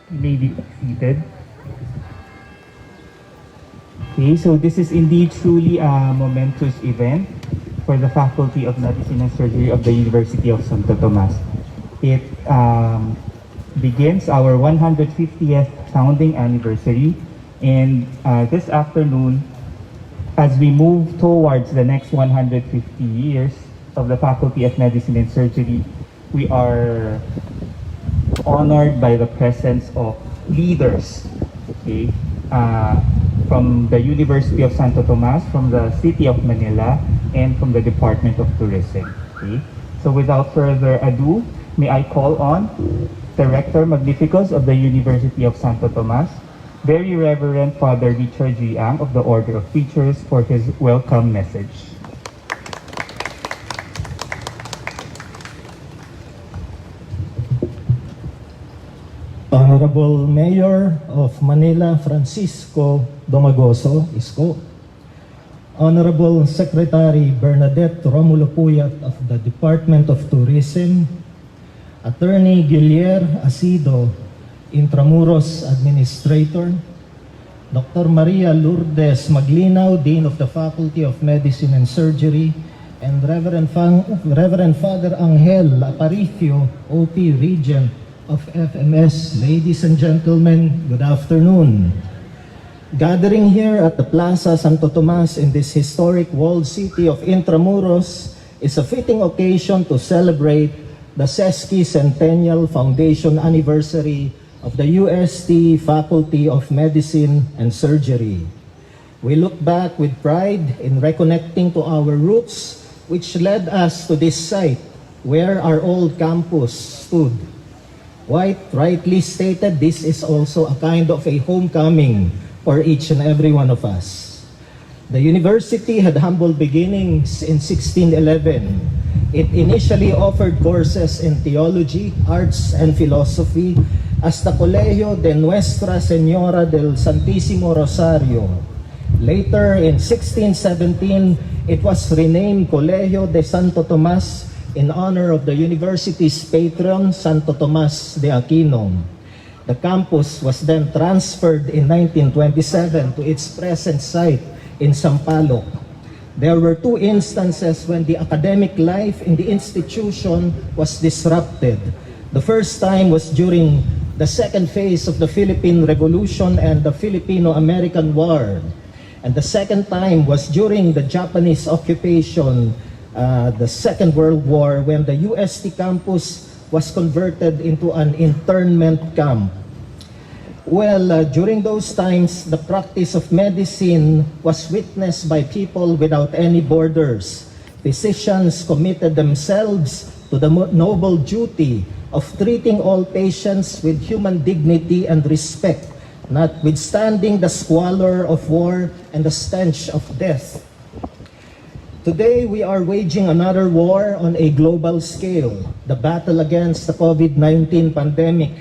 You may be seated. Okay, so this is indeed truly a momentous event for the Faculty of Medicine and Surgery of the University of Santo Tomas. It begins our 150th founding anniversary, and this afternoon, as we move towards the next 150 years of the Faculty of Medicine and Surgery, we are honored by the presence of leaders, okay, from the University of Santo Tomas, from the City of Manila, and from the Department of Tourism. Okay? So without further ado, may I call on Director Magnificus of the University of Santo Tomas, Very Reverend Father Richard G. Ang of the Order of Preachers, for his welcome message. Honorable Mayor of Manila, Francisco Domagoso Isko, Honorable Secretary Bernadette Romulo Puyat of the Department of Tourism, Attorney Guillier Asido, Intramuros Administrator, Dr. Maria Lourdes Maglinaw, Dean of the Faculty of Medicine and Surgery, and Reverend Father Angel Aparicio, OP Regent of FMS. Ladies and gentlemen, good afternoon. Gathering here at the Plaza Santo Tomas in this historic walled city of Intramuros is a fitting occasion to celebrate the Sesquicentennial Foundation Anniversary of the UST Faculty of Medicine and Surgery. We look back with pride in reconnecting to our roots, which led us to this site where our old campus stood. White rightly stated, this is also a kind of a homecoming for each and every one of us. The university had humble beginnings in 1611. It initially offered courses in theology, arts, and philosophy as the Colegio de Nuestra Señora del Santísimo Rosario. Later, in 1617, it was renamed Colegio de Santo Tomas in honor of the university's patron, Santo Tomas de Aquino. The campus was then transferred in 1927 to its present site in Sampaloc. There were two instances when the academic life in the institution was disrupted. The first time was during the second phase of the Philippine Revolution and the Filipino-American War. And the second time was during the Japanese occupation, the Second World War, when the UST campus was converted into an internment camp. Well, during those times, the practice of medicine was witnessed by people without any borders. Physicians committed themselves to the noble duty of treating all patients with human dignity and respect, notwithstanding the squalor of war and the stench of death. Today, we are waging another war on a global scale, the battle against the COVID-19 pandemic.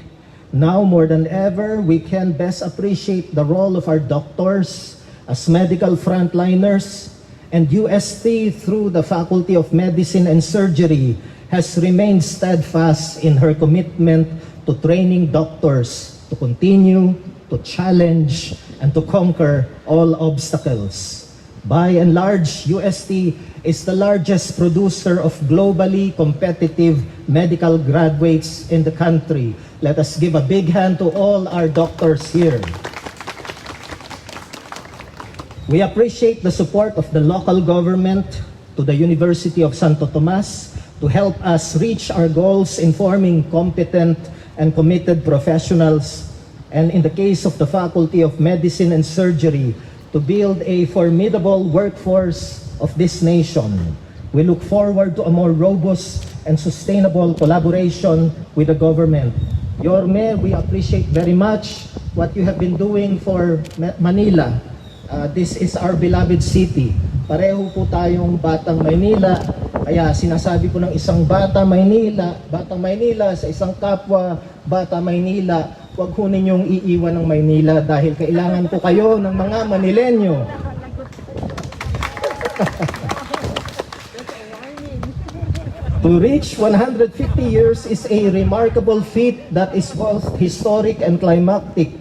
Now more than ever, we can best appreciate the role of our doctors as medical frontliners, and UST, through the Faculty of Medicine and Surgery, has remained steadfast in her commitment to training doctors to continue, to challenge, and to conquer all obstacles. By and large, UST is the largest producer of globally competitive medical graduates in the country. Let us give a big hand to all our doctors here. We appreciate the support of the local government to the University of Santo Tomas to help us reach our goals in forming competent and committed professionals, and in the case of the Faculty of Medicine and Surgery, to build a formidable workforce of this nation. We look forward to a more robust and sustainable collaboration with the government. Yorme, we appreciate very much what you have been doing for Manila. This is our beloved city. Pareho po tayong Batang Maynila, kaya sinasabi ko ng isang Batang Maynila sa isang kapwa Bata Maynila, huwag ho ninyong iiwan ng Maynila dahil kailangan ko kayo ng mga Manilenyo. To To reach 150 years is a remarkable feat that is both historic and climactic,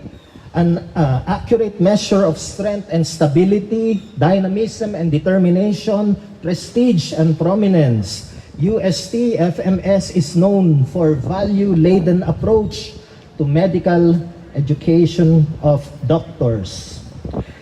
an accurate measure of strength and stability, dynamism and determination, prestige and prominence. UST FMS is known for value-laden approach to medical education of doctors.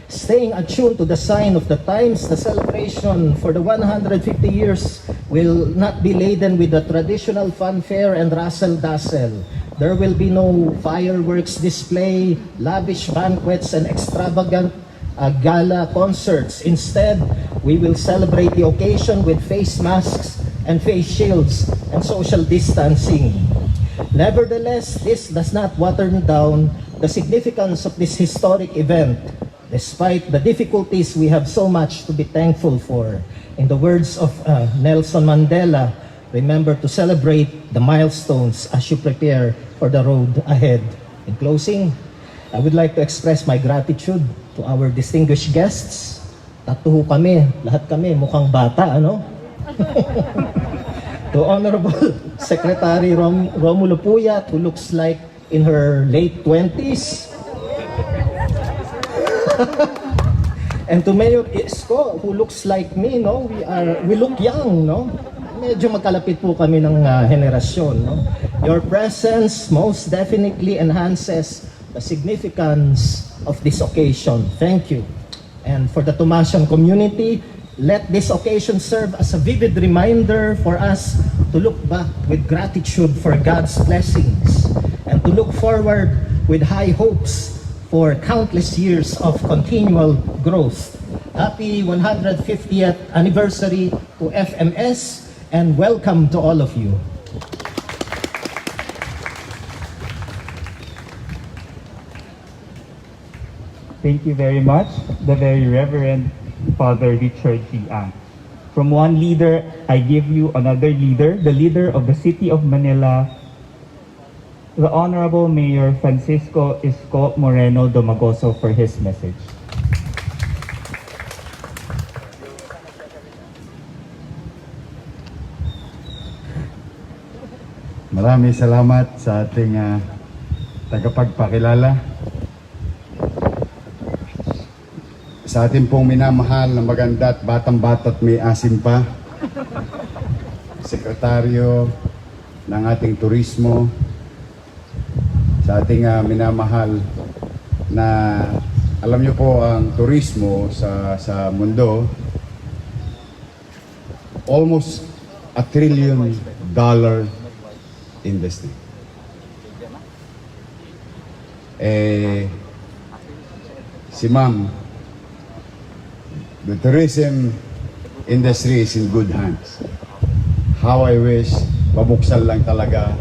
Staying attuned to the sign of the times, the celebration for the 150 years will not be laden with the traditional fanfare and razzle-dazzle. There will be no fireworks display, lavish banquets, and extravagant gala concerts. Instead, we will celebrate the occasion with face masks and face shields and social distancing. Nevertheless, this does not water down the significance of this historic event. Despite the difficulties, we have so much to be thankful for. In the words of Nelson Mandela, remember to celebrate the milestones as you prepare for the road ahead. In closing, I would like to express my gratitude to our distinguished guests. Tatuho kami, lahat kami mukhang bata, ano? To Honorable Secretary Romulo Puyat, who looks like in her late 20s. And to Mayor Isko, who looks like me, no? We look young, no? Medyo magkalapit po kami ng henerasyon, no? Your presence most definitely enhances the significance of this occasion. Thank you. And for the Tomasian community, let this occasion serve as a vivid reminder for us to look back with gratitude for God's blessings and to look forward with high hopes for countless years of continual growth. Happy 150th anniversary to FMS and welcome to all of you. Thank you very much, the very Reverend Father Richard G. Ang. From one leader, I give you another leader, the leader of the City of Manila, the Honorable Mayor Francisco Isko Moreno Domagoso, for his message. Maraming salamat sa ating tagapagpakilala. Sa ating pong minamahal na maganda at batang-bata at may asim pa, Sekretaryo ng ating turismo, sa ating minamahal na alam niyo po ang turismo sa mundo, almost $1 trillion industry. Si Ma'am, the tourism industry is in good hands. How I wish mabuksan lang talaga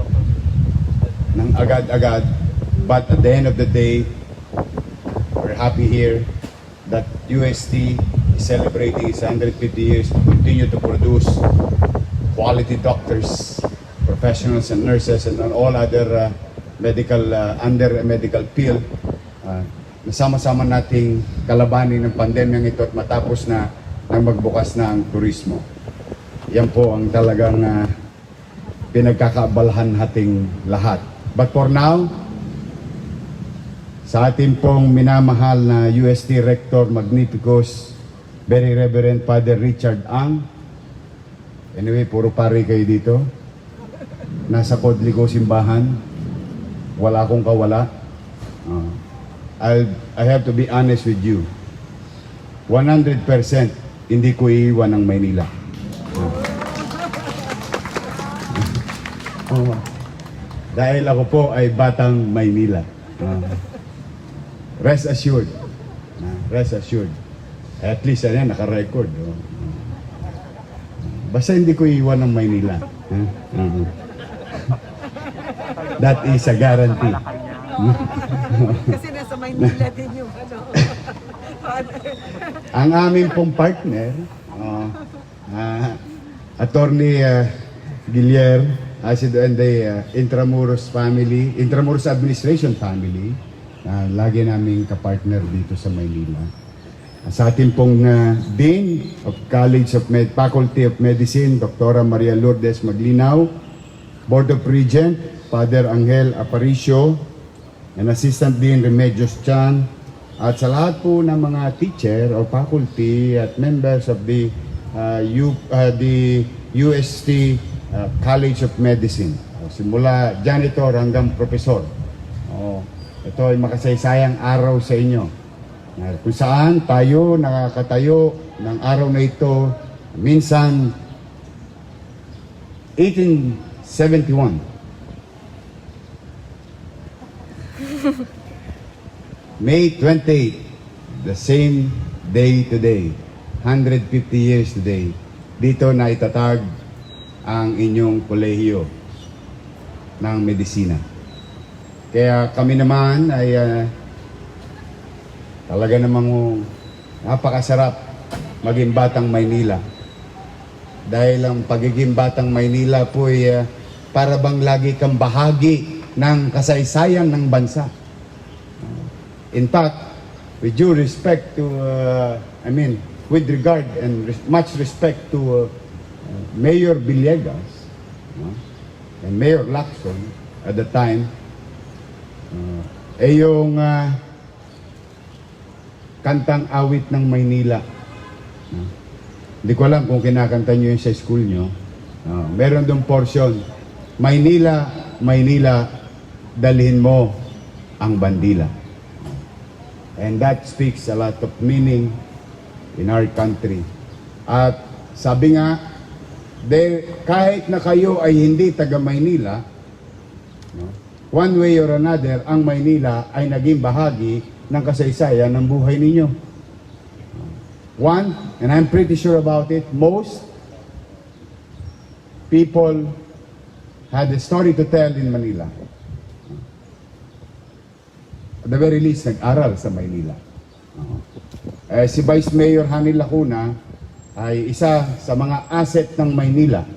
ng agad-agad. But at the end of the day, we're happy here that UST is celebrating its 150 years to continue to produce quality doctors, professionals and nurses and all other under medical field. Nasama-sama nating kalabanin ng pandemyang ito at matapos na magbukas na ang turismo. Yan po ang talagang pinagkakaabalahan nating lahat. But for now, sa ating pong minamahal na UST Rector Magnificus, Very Reverend Father Richard Ang. Anyway, puro pare kayo dito. Nasa Kodligo simbahan. Wala akong kawala. I have to be honest with you. 100% hindi ko iiwan ang Maynila. Dahil ako po ay batang Maynila. Rest assured. Rest assured. At least naka-record. Basta hindi ko iiwan ang Maynila. That is a guarantee. Kasi nasa Maynila din yung ano. Ang aming pong partner, Attorney Guillier, and the Intramuros family, Intramuros Administration family, lagi naming kapartner dito sa Maynila. sa ating pong Dean of College of Faculty of Medicine, Dr. Maria Lourdes Maglinaw, Board of Regent, Father Angel Aparicio, and Assistant Dean Remedios Chan, at sa lahat po ng mga teacher o faculty at members of the UST College of Medicine. Simula janitor hanggang professor. Ito ay makasaysayang araw sa inyo. Kung saan tayo nakakatayo ng araw na ito, minsan 1871. May 28, the same day today, 150 years today, dito na itatag ang inyong kolehiyo ng medisina. Kaya kami naman ay talaga namang napakasarap maging Batang Maynila. Dahil ang pagiging Batang Maynila po ay para bang lagi kang bahagi ng kasaysayan ng bansa. In fact, with due respect to, with regard and much respect to Mayor Villegas and Mayor Lacson at the time, yung kantang awit ng Maynila. Hindi ko alam kung kinakanta nyo yun sa school nyo. Meron doon portion, Maynila, Maynila, dalhin mo ang bandila. And that speaks a lot of meaning in our country. At sabi nga, kahit na kayo ay hindi taga Maynila, one way or another, ang Maynila ay naging bahagi ng kasaysayan ng buhay ninyo. One, and I'm pretty sure about it, most people had a story to tell in Manila. At the very least, nag-aral sa Maynila. Si Vice Mayor Hani Lacuna ay isa sa mga asset ng Maynila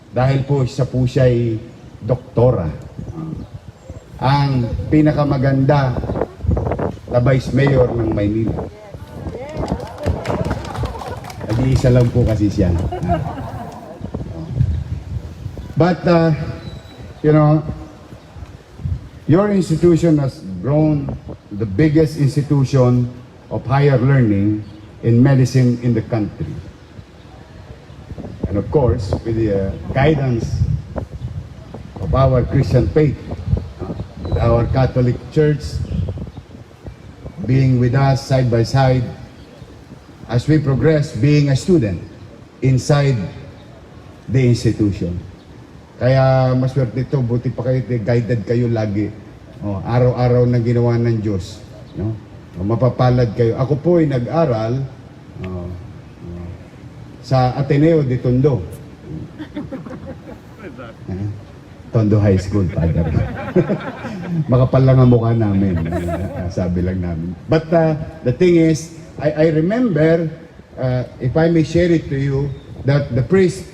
dahil po siya ay doktora. Ang pinakamaganda na Vice Mayor ng Maynila. Nag-iisa lang po kasi siya. But, your institution has grown the biggest institution of higher learning in medicine in the country. And of course, with the guidance of our Christian faith, with our Catholic Church being with us side by side as we progress being a student inside the institution. Kaya maswerte ito, buti pa kayo, guided kayo lagi. Araw-araw na ginawa ng Diyos. No? Mapapalad kayo. Ako po ay nag-aral sa Ateneo de Tondo. Tondo High School, Father. Makapal lang ang mukha namin. Sabi lang namin. But the thing is, I remember, if I may share it to you, that the priest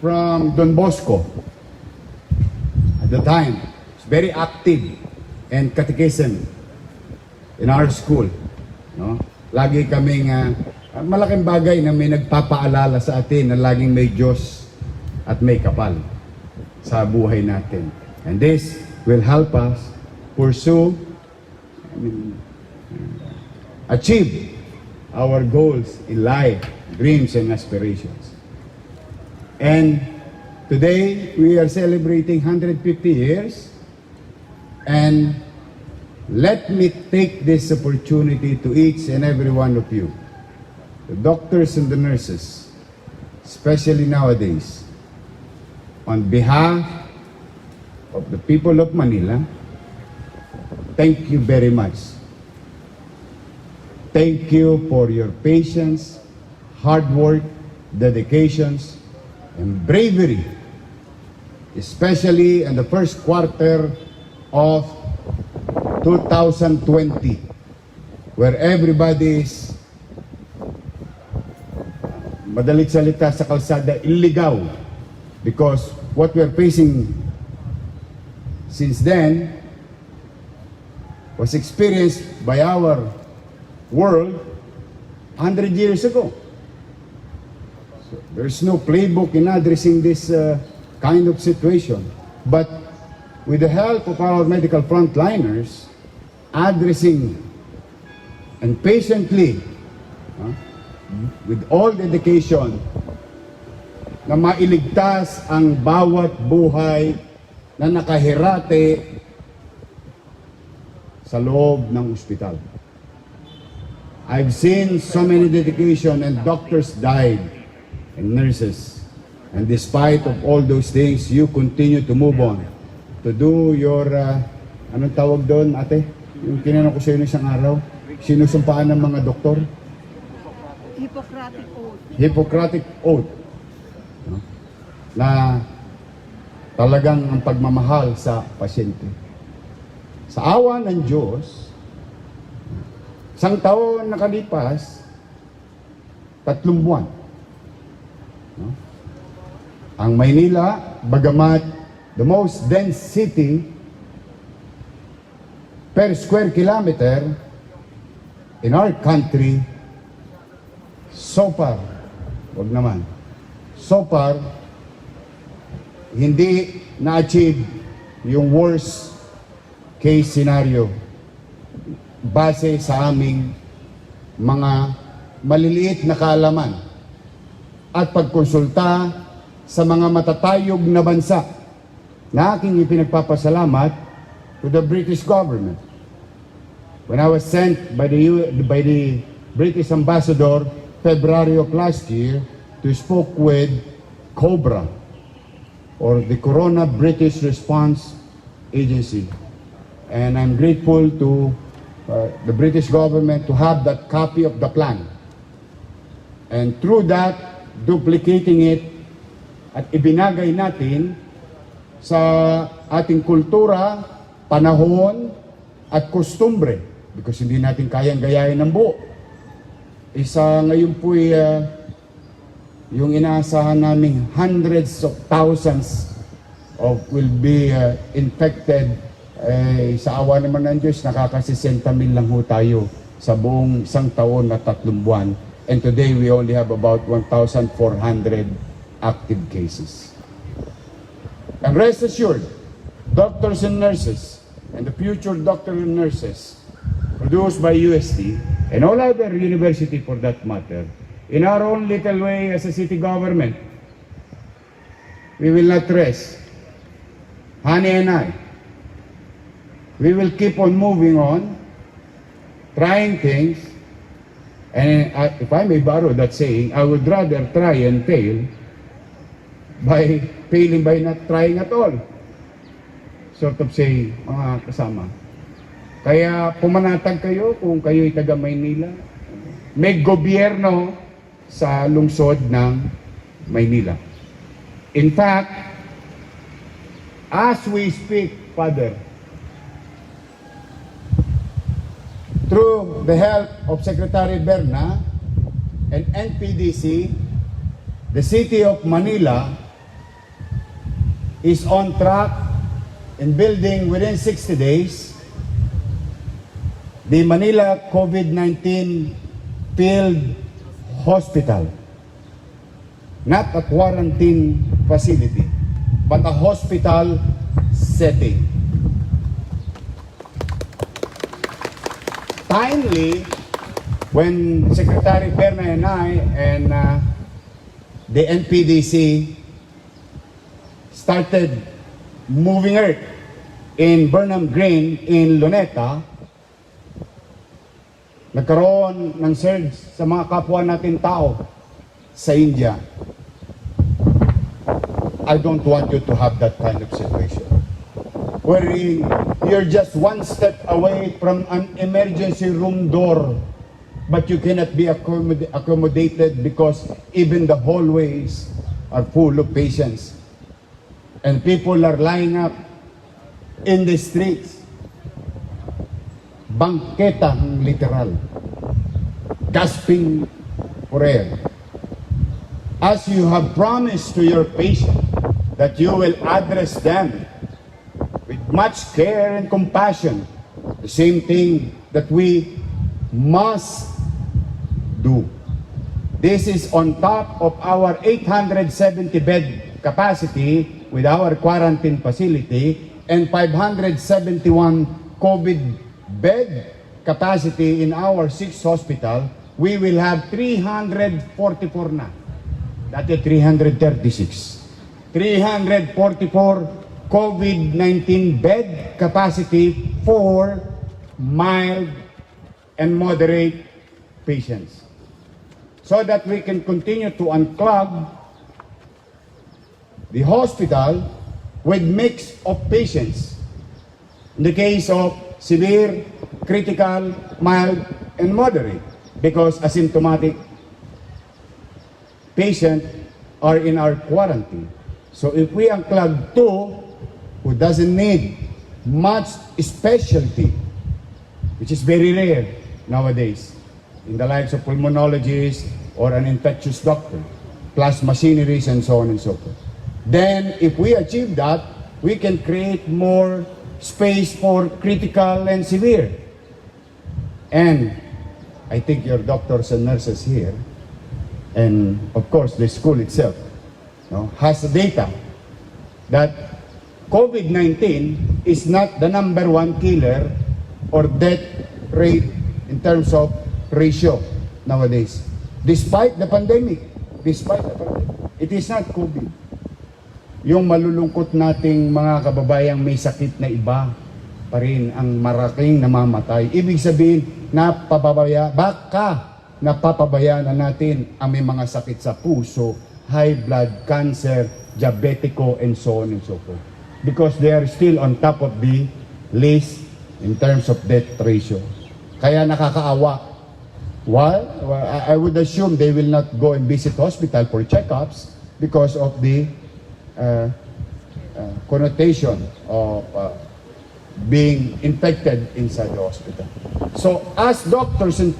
from Don Bosco, at the time, was very active and catechism in our school. No? Lagi kaming malaking bagay na may nagpapaalala sa atin na laging may Diyos at may kapal sa buhay natin. And this will help us pursue, achieve our goals in life, dreams and aspirations. And today, we are celebrating 150 years, and let me take this opportunity to each and every one of you, the doctors and the nurses, especially nowadays, on behalf of the people of Manila, thank you very much. Thank you for your patience, hard work, dedications, and bravery, especially in the first quarter of 2020, where everybody is, madalit salita sa kalsada, iligaw, because what we're facing since then was experienced by our world 100 years ago. So there's no playbook in addressing this kind of situation. But with the help of our medical frontliners, addressing and patiently, with all dedication, na mailigtas ang bawat buhay na nakahirate sa loob ng ospital. I've seen so many dedication and doctors died and nurses. And despite of all those things, you continue to move on to do your, anong tawag doon, ate? Yung tinanong ko sa inyo isang araw, sinusumpaan ng mga doktor? Hippocratic oath. Hippocratic oath. No? Na talagang ang pagmamahal sa pasyente. Sa awa ng Diyos, isang taon nakalipas, 3 buwan. No? Ang Maynila, bagamat the most dense city per square kilometer in our country, so far, wag naman, so far, hindi na-achieve yung worst case scenario base sa aming mga maliliit na kaalaman at pagkonsulta sa mga matatayog na bansa na aking ipinagpapasalamat to the British government. When I was sent by the British ambassador February of last year to speak with COBRA, or the Corona British Response Agency. And I'm grateful to the British government to have that copy of the plan. And through that, duplicating it at ibinagay natin sa ating kultura, panahon, at kostumbre. Because hindi natin kayang gayahin ng buo. Isa ngayon po'y yung inaasahan naming hundreds of thousands of will be infected. Sa awa naman ng Diyos, nakaka-60,000 lang ho tayo sa buong isang taon na 3 buwan. And today, we only have about 1,400 active cases. And rest assured, doctors and nurses, and the future doctors and nurses produced by UST, and all other university for that matter, in our own little way as a city government, we will not rest. Honey and I, we will keep on moving on, trying things, and if I may borrow that saying, I would rather try and fail by failing by not trying at all. Sort of saying, mga kasama. Kaya pumanatag kayo kung kayo'y taga Maynila. May gobyerno sa lungsod ng Maynila. In fact, as we speak, Father, through the help of Secretary Berna and NPDC, the city of Manila is on track in building within 60 days the Manila COVID-19 field hospital. Not a quarantine facility, but a hospital setting. Timely, when Secretary Berna and I and the NPDC started moving earth in Burnham Green in Luneta, nagkaroon ng surge sa mga kapwa natin tao sa India. I don't want you to have that kind of situation where you're just one step away from an emergency room door, but you cannot be accommodated because even the hallways are full of patients and people are lying up in the streets. Bangketa, literal, gasping for air. As you have promised to your patient that you will address them with much care and compassion, the same thing that we must do. This is on top of our 870 bed capacity with our quarantine facility and 571 COVID bed capacity in our 6th hospital. We will have 344 na. Dati 336. 344 COVID-19 bed capacity for mild and moderate patients. So that we can continue to unclog the hospital with mix of patients. In the case of severe, critical, mild, and moderate, because asymptomatic patients are in our quarantine. So if we unclog two who doesn't need much specialty, which is very rare nowadays in the lives of pulmonologists or an infectious doctor, plus machineries and so on and so forth. Then if we achieve that, we can create more space for critical and severe. And I think your doctors and nurses here, and of course the school itself, has the data that COVID-19 is not the number one killer or death rate in terms of ratio nowadays. Despite the pandemic, it is not COVID. Yung malulungkot nating mga kababayang may sakit na iba pa rin ang maraking namamatay. Ibig sabihin, baka napapabayaan na natin ang may mga sakit sa puso, high blood, cancer, diabetico, and so on and so forth. Because they are still on top of the list in terms of death ratio. Kaya nakakaawa. Why? Well, I would assume they will not go and visit hospital for checkups because of the connotation of being infected inside the hospital. So as doctors and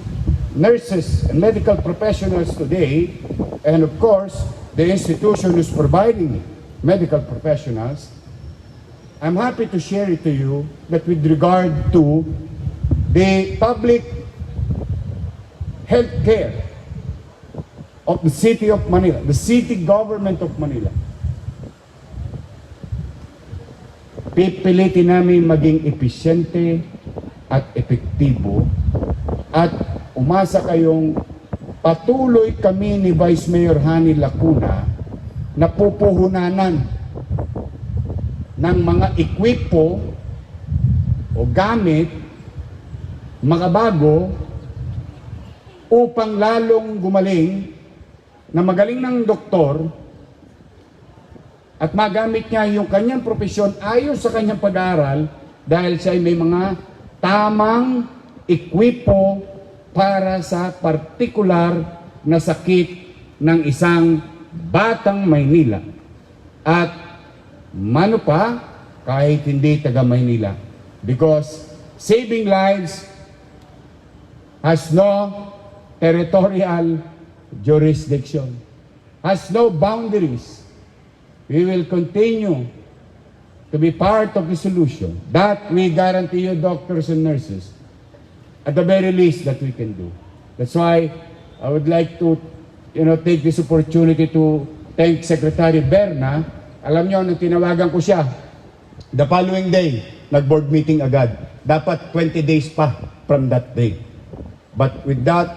nurses and medical professionals today, and of course the institution is providing medical professionals, I'm happy to share it to you that with regard to the public health care of the city of Manila, the city government of Manila, pipilitin namin maging episyente at epektibo at umasa kayong patuloy kami ni Vice Mayor Hani Lacuna na pupuhunanan ng mga ekwipo o gamit makabago upang lalong gumaling na magaling ng doktor at magamit niya yung kanyang propesyon ayon sa kanyang pag-aaral dahil siya ay may mga tamang ekwipo para sa partikular na sakit ng isang batang Maynila. At mano pa, kahit hindi taga Maynila. Because saving lives has no territorial jurisdiction, has no boundaries. We will continue to be part of the solution. That we guarantee you, doctors and nurses, at the very least that we can do. That's why I would like to, take this opportunity to thank Secretary Berna. Alam niyo, nung tinawagan ko siya, the following day, nag-board meeting agad. Dapat 20 days pa from that day. But with that,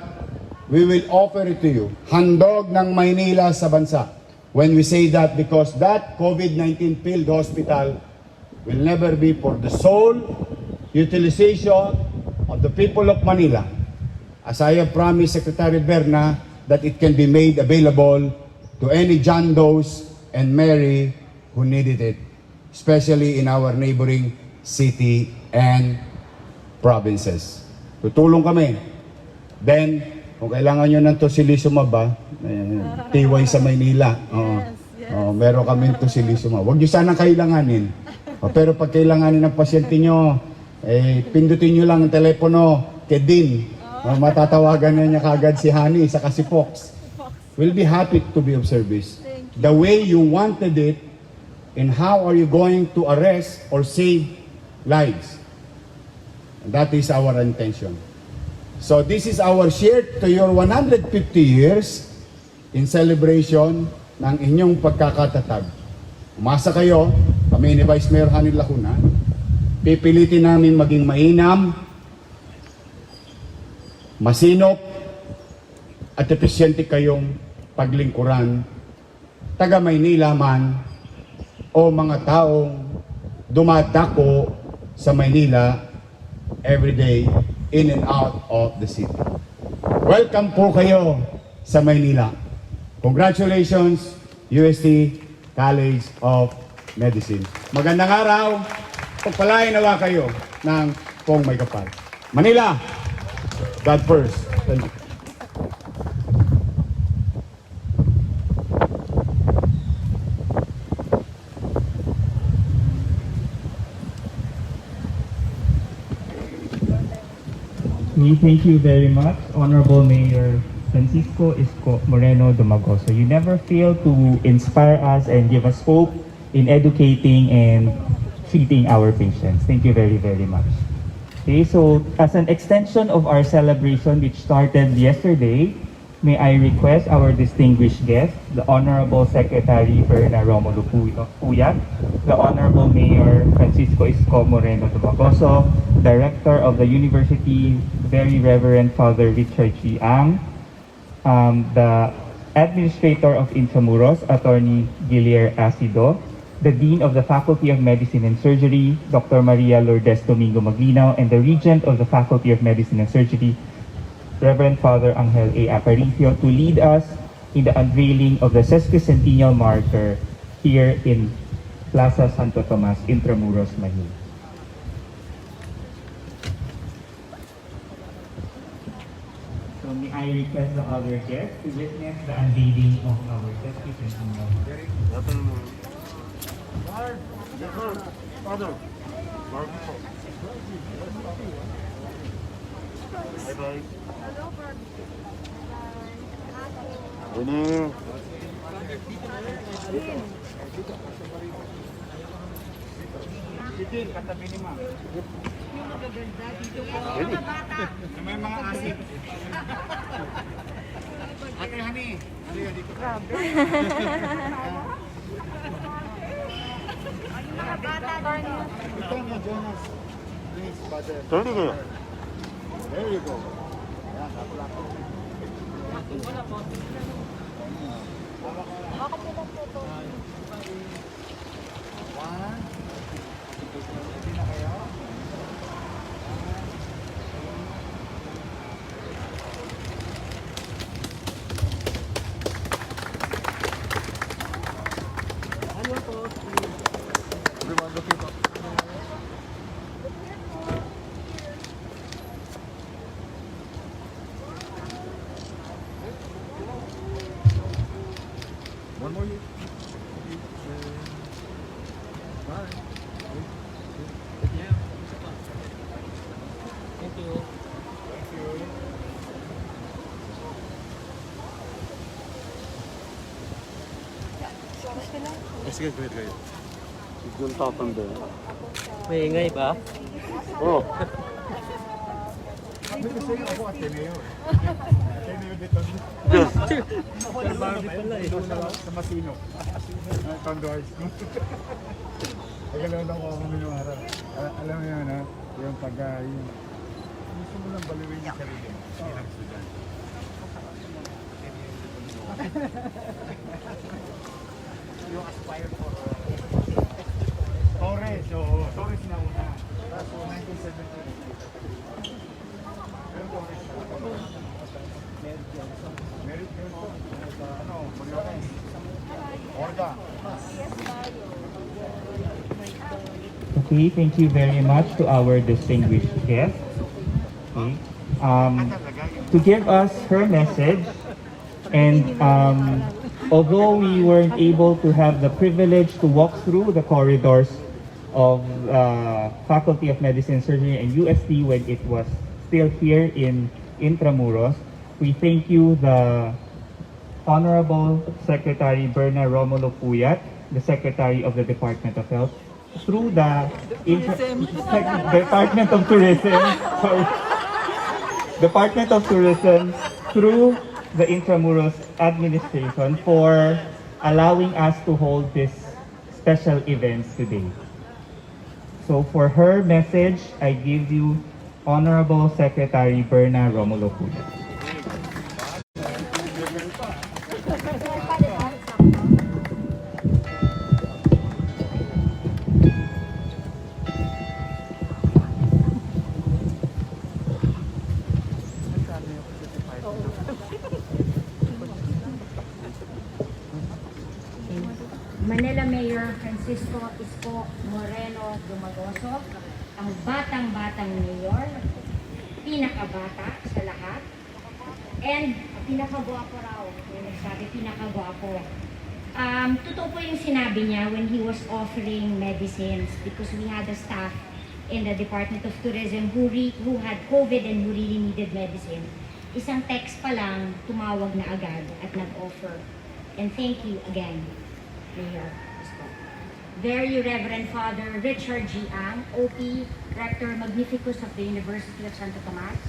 we will offer it to you. Handog ng Maynila sa bansa. When we say that, because that COVID-19 field hospital will never be for the sole utilization of the people of Manila. As I have promised Secretary Berna that it can be made available to any John Does and Mary who needed it, especially in our neighboring city and provinces. Tutulong kami. Then, kung kailangan nyo ng tosilisuma ba, tiway sa Maynila. Meron kami tosilisuma. Huwag nyo sanang kailanganin. Pero pag kailanganin ng pasyente nyo, pindutin nyo lang ang telepono kay Dean. Matatawagan na niya kagad si Honey, saka si Fox. We'll be happy to be of service. The way you wanted it, and how are you going to arrest or save lives? And that is our intention. So this is our share to your 150 years in celebration ng inyong pagkakatatag. Umasa kayo, kami ni Vice Mayor Hanil Lacuna, pipilitin namin maging mainam, masinop, at epesyente kayong paglingkuran, taga Maynila man, o mga taong dumadako sa Maynila everyday in and out of the city. Welcome po kayo sa Maynila. Congratulations, UST College of Medicine. Magandang araw. Pagpalain nawa kayo ng pong may kapal. Manila, God first. Thank you. We thank you very much, Honorable Mayor Francisco Isko Moreno Domagoso. You never fail to inspire us and give us hope in educating and treating our patients. Thank you very, very much. Okay, so as an extension of our celebration which started yesterday, may I request our distinguished guest, the Honorable Secretary Verna Romulo Puyat, the Honorable Mayor Francisco Isko Moreno Domagoso, Director of the University, Very Reverend Father Richard G. Ang, the Administrator of Intramuros, Attorney Guillier Acido, the Dean of the Faculty of Medicine and Surgery, Dr. Maria Lourdes Domingo Maglinaw, and the Regent of the Faculty of Medicine and Surgery, Reverend Father Angel A. Aparicio, to lead us in the unveiling of the Sesquicentennial Marker here in Plaza Santo Tomas, Intramuros, Manila. So may I request the other guests to witness the unveiling of our Sesquicentennial Marker. Bye-bye. Sitin, katabi ni ma'am. May mga asin. Ate Hani, halika dito. Grabe. Ito niya, Jonas. Please, Father. Tuloy kayo. There you go. Yan, ako. One more. Thank you. Sige, wait kayo. Yung tapang doon. May ingay ba? Oo. Ako Ateneo. Ateneo dito. Sa Masino. Condors. Nagalaw na ako kami nung araw. Alam mo yun, ha? Yung yung gusto mo lang baliwin yung sarili. Bilang estudyante. Yung aspire for Torres. So, Torres na una. So, 1970. Merit po. Ano, Moriones. Orga. Okay, thank you very much to our distinguished guest. Okay. To give us her message, and although we weren't able to have the privilege to walk through the corridors of Faculty of Medicine and Surgery and UST when it was still here in Intramuros, we thank you, the Honorable Secretary Berna Romulo Puyat, the Secretary of the Department of Health, through the Department of Tourism, sorry, Department of Tourism through the Intramuros administration for allowing us to hold this special events today. So for her message, I give you Honorable Secretary Berna Romulo Puya. Manila Mayor Francisco Isko Moreno Domagoso, ang batang-batang mayor, pinakabata sa lahat, and pinakagwapo raw. Yung nagsabi, pinakagwapo. Totoo po yung sinabi niya when he was offering medicines because we had a staff in the Department of Tourism who had COVID and who really needed medicine. Isang text pa lang, tumawag na agad at nag-offer. And thank you again, Mayor. Very Reverend Father Richard G. Ang, OP, Rector Magnificus of the University of Santo Tomas,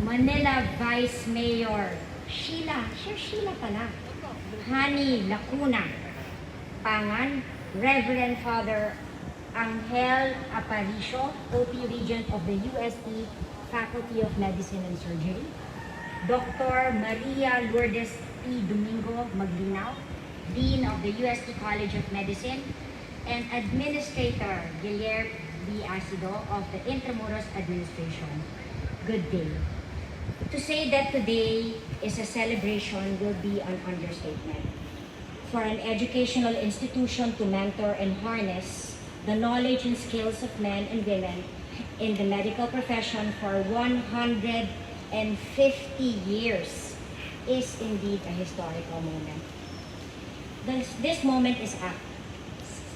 Manila Vice Mayor Sheila pala, Hani Lacuna, Pangan, Reverend Father Angel Aparicio, OP Regent of the UST Faculty of Medicine and Surgery, Dr. Maria Lourdes P. Domingo Maglinaw, Dean of the UST College of Medicine, and Administrator Guillermo B. Acido of the Intramuros Administration. Good day. To say that today is a celebration will be an understatement. For an educational institution to mentor and harness the knowledge and skills of men and women in the medical profession for 150 years is indeed a historical moment. This moment is apt,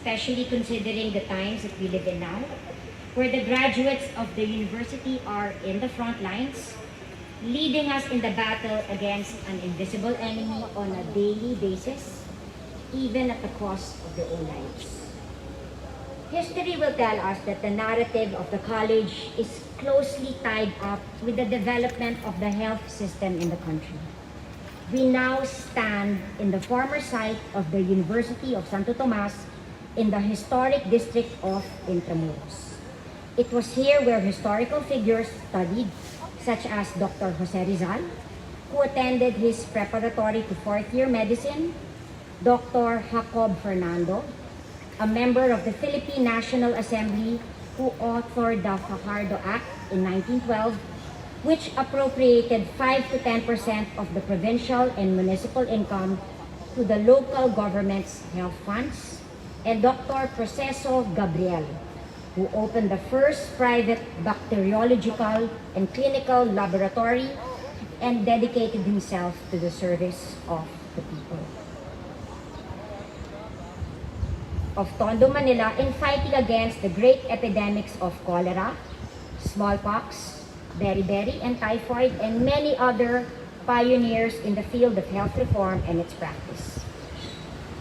especially considering the times that we live in now, where the graduates of the university are in the front lines, leading us in the battle against an invisible enemy on a daily basis, even at the cost of their own lives. History will tell us that the narrative of the college is closely tied up with the development of the health system in the country. We now stand in the former site of the University of Santo Tomas in the historic district of Intramuros. It was here where historical figures studied, such as Dr. Jose Rizal, who attended his preparatory to fourth-year medicine, Dr. Jacob Fernando, a member of the Philippine National Assembly who authored the Fajardo Act in 1912, which appropriated 5 to 10% of the provincial and municipal income to the local government's health funds, and Dr. Proceso Gabriel, who opened the first private bacteriological and clinical laboratory and dedicated himself to the service of the people of Tondo, Manila in fighting against the great epidemics of cholera, smallpox, beriberi, and typhoid, and many other pioneers in the field of health reform and its practice.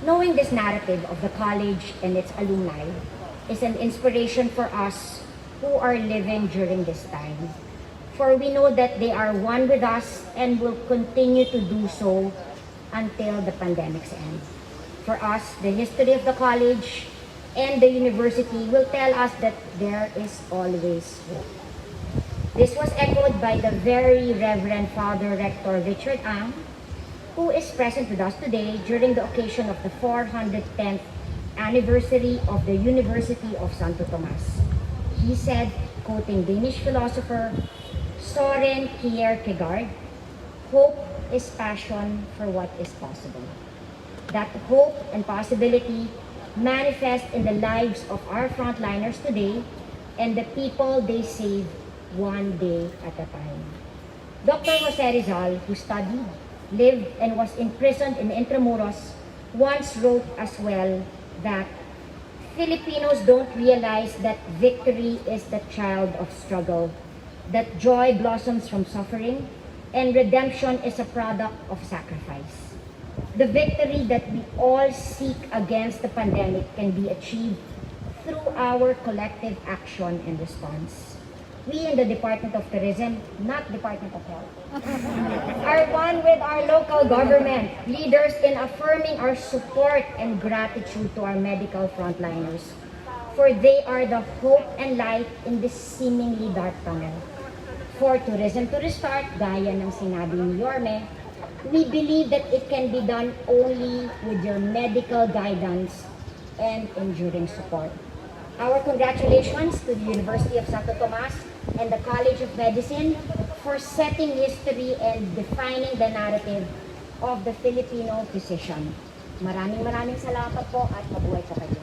Knowing this narrative of the college and its alumni is an inspiration for us who are living during this time. For we know that they are one with us and will continue to do so until the pandemic's end. For us, the history of the college and the university will tell us that there is always hope. This was echoed by the very Reverend Father Rector Richard Ang, who is present with us today during the occasion of the 410th anniversary of the University of Santo Tomas. He said, quoting Danish philosopher Søren Kierkegaard, "Hope is passion for what is possible." That hope and possibility manifest in the lives of our frontliners today and the people they save one day at a time. Dr. Jose Rizal, who studied, lived, and was imprisoned in Intramuros, once wrote as well that Filipinos don't realize that victory is the child of struggle, that joy blossoms from suffering, and redemption is a product of sacrifice. The victory that we all seek against the pandemic can be achieved through our collective action and response. we in the Department of Tourism, not Department of Health, are one with our local government leaders in affirming our support and gratitude to our medical frontliners, for they are the hope and light in this seemingly dark tunnel. For tourism to restart, gaya ng sinabi ni Yorme, we believe that it can be done only with your medical guidance and enduring support. Our congratulations to the University of Santo Tomas and the College of Medicine for setting history and defining the narrative of the Filipino physician. Maraming salamat po at mabuhay sa kayo.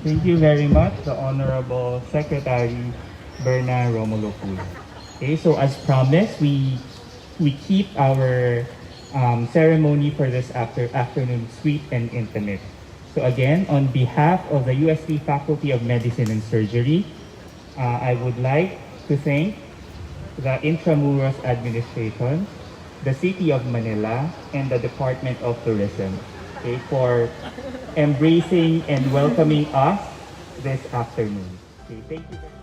Thank you very much, the Honorable Secretary Berna Romulo Pula. Okay, so as promised, we keep our ceremony for this afternoon sweet and intimate. So again, on behalf of the UST Faculty of Medicine and Surgery, I would like to thank the Intramuros Administration, the City of Manila, and the Department of Tourism, okay, for embracing and welcoming us this afternoon. Okay, thank you very much.